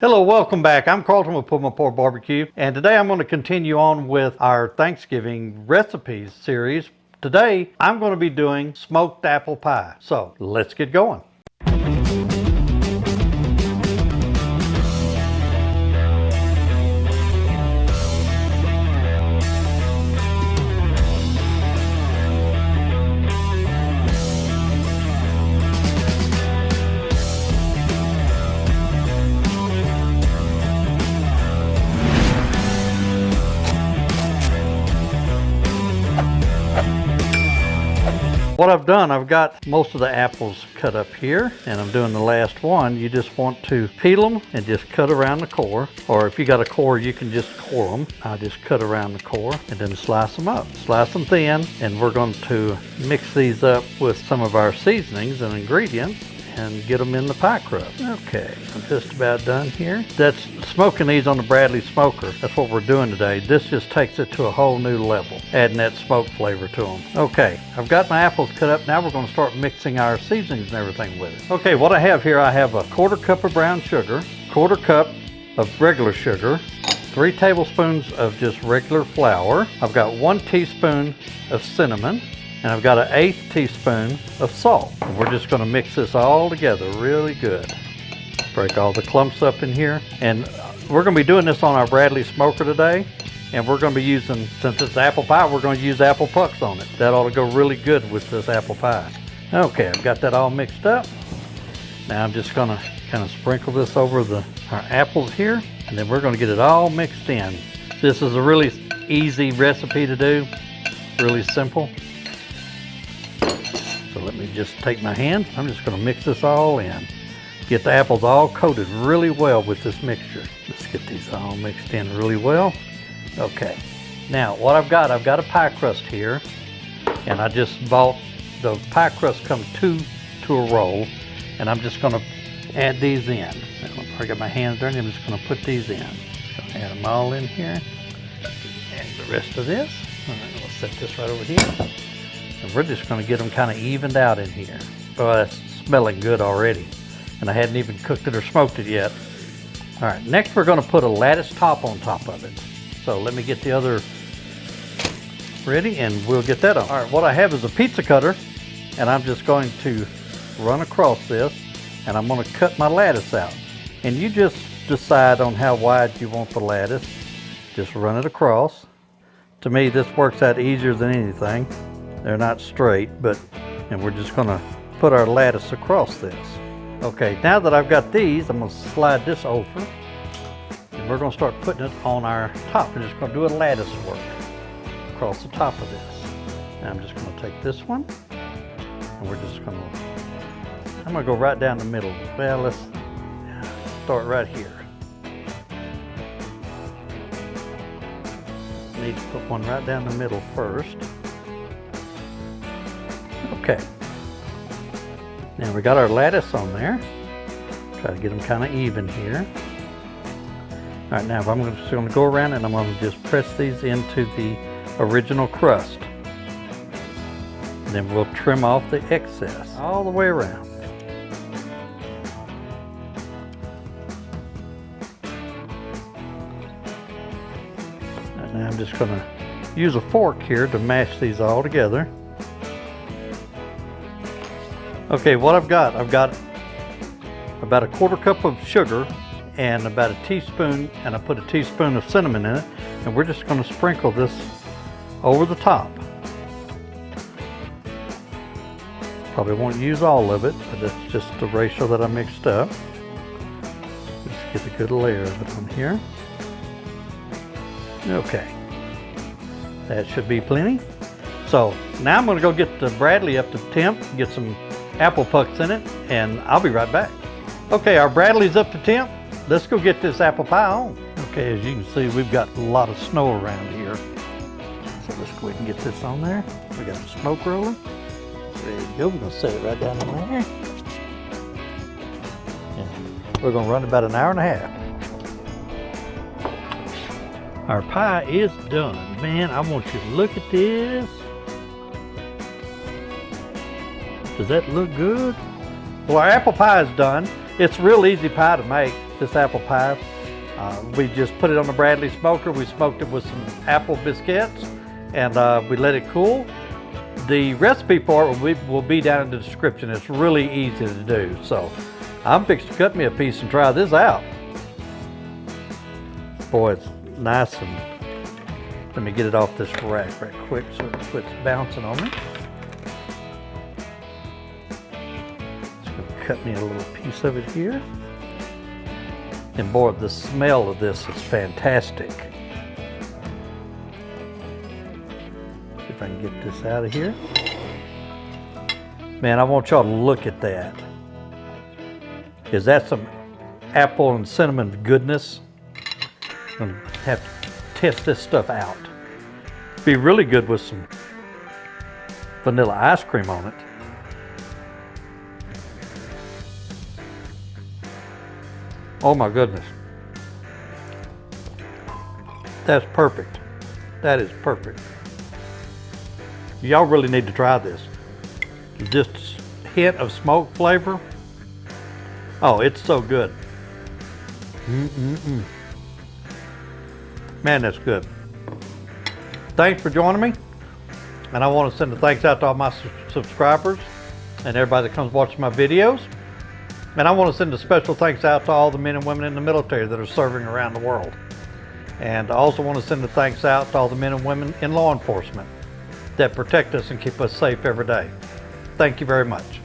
Hello, welcome back. I'm Carlton with Pull My Pork Barbecue, and today I'm going to continue on with our Thanksgiving recipes series. Today, I'm going to be doing smoked apple pie. So, let's get going. What I've done, I've got most of the apples cut up here, and I'm doing the last one. You just want to peel them and just cut around the core, or if you got a core, you can just core them. I just cut around the core and then slice them up. Slice them thin, and we're going to mix these up with some of our seasonings and ingredients and get them in the pie crust. Okay, I'm just about done here. That's smoking these on the Bradley smoker. That's what we're doing today. This just takes it to a whole new level, adding that smoke flavor to them. Okay, I've got my apples cut up. Now we're going to start mixing our seasonings and everything with it. Okay, what I have here, I have a 1/4 cup of brown sugar, 1/4 cup of regular sugar, 3 tablespoons of just regular flour. I've got 1 teaspoon of cinnamon, and I've got an 1/8 teaspoon of salt. And we're just going to mix this all together really good. Break all the clumps up in here. And we're going to be doing this on our Bradley smoker today. And we're going to be using, since it's apple pie, we're going to use apple pucks on it. That ought to go really good with this apple pie. Okay, I've got that all mixed up. Now I'm just going to kind of sprinkle this over our apples here. And then we're going to get it all mixed in. This is a really easy recipe to do. Really simple. So let me just take my hand. I'm just going to mix this all in. Get the apples all coated really well with this mixture. Let's get these all mixed in really well. Okay. Now what I've got a pie crust here, and I just bought the pie crust come to a roll, and I'm just going to add these in. I got my hands dirty. I'm just going to put these in. Add them all in here. And the rest of this. All right, we'll set this right over here. And we're just going to get them kind of evened out in here. Oh, that's smelling good already. And I hadn't even cooked it or smoked it yet. All right, next we're going to put a lattice top on top of it. So let me get the other ready and we'll get that on. All right, what I have is a pizza cutter, and I'm just going to run across this, and I'm going to cut my lattice out. And you just decide on how wide you want the lattice. Just run it across. To me, this works out easier than anything. They're not straight, and we're just gonna put our lattice across this. Okay, now that I've got these, I'm gonna slide this over, and we're gonna start putting it on our top. We're just gonna do a lattice work across the top of this. Now I'm just gonna take this one, and I'm gonna go right down the middle. Well, let's start right here. Need to put one right down the middle first. Okay, now we got our lattice on there. Try to get them kind of even here. All right, now I'm just going to go around and I'm going to just press these into the original crust. And then we'll trim off the excess all the way around. And now I'm just going to use a fork here to mash these all together. Okay, what I've got about a 1/4 cup of sugar and about a teaspoon, and I put a teaspoon of cinnamon in it, and we're just going to sprinkle this over the top. Probably won't use all of it, but that's just the ratio that I mixed up. Just get a good layer of it on here. Okay, that should be plenty. So now I'm going to go get the Bradley up to temp, get some apple pucks in it, and I'll be right back. Okay, our Bradley's up to temp. Let's go get this apple pie on. Okay, as you can see, we've got a lot of snow around here. So let's go ahead and get this on there. We got the smoke roller. There you go. We're gonna set it right down in there. And we're gonna run about an hour and a half. Our pie is done. Man, I want you to look at this. Does that look good? Well, our apple pie is done. It's a real easy pie to make. this apple pie. We just put it on the Bradley smoker. We smoked it with some apple biscuits, and we let it cool. The recipe for it will be down in the description. It's really easy to do. So I'm fixing to cut me a piece and try this out. Boy, it's nice. And let me get it off this rack right quick so it quits bouncing on me. Just gonna cut me a little piece of it here. And boy, the smell of this is fantastic. See if I can get this out of here. Man, I want y'all to look at that. Is that some apple and cinnamon goodness? I'm gonna have to test this stuff out. Be really good with some vanilla ice cream on it. Oh my goodness. That's perfect. That is perfect. Y'all really need to try this. Just a hint of smoke flavor. Oh, it's so good. Man, that's good. Thanks for joining me. And I want to send a thanks out to all my subscribers and everybody that comes watching my videos. And I want to send a special thanks out to all the men and women in the military that are serving around the world. And I also want to send a thanks out to all the men and women in law enforcement that protect us and keep us safe every day. Thank you very much.